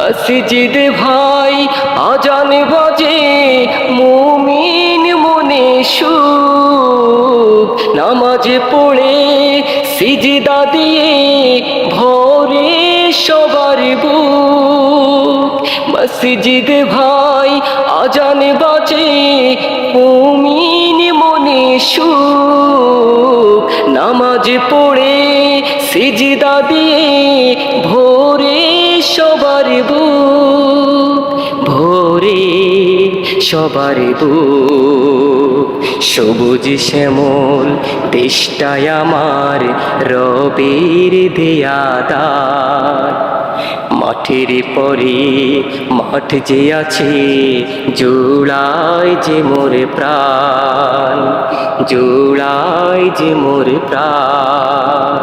মসজিদ ভাই আজান বাজে মুমিন মনে সুখ নামাজ পড়ে সিজদা দিয়ে ভরে সবার বুক মসজিদ ভাই আজান বাজে মুমিন মনে সুখ নামাজ পড়ে সিজদা দিয়ে ভরে সবার বুক ভরে সবার বুক সবুজ শ্যামল দেশটায় আমার রবের দেয়া দান মাঠের পরে মাঠ যে আছে জোড়ায় যে মোর প্রাণ জোড়ায় যে মোর প্রাণ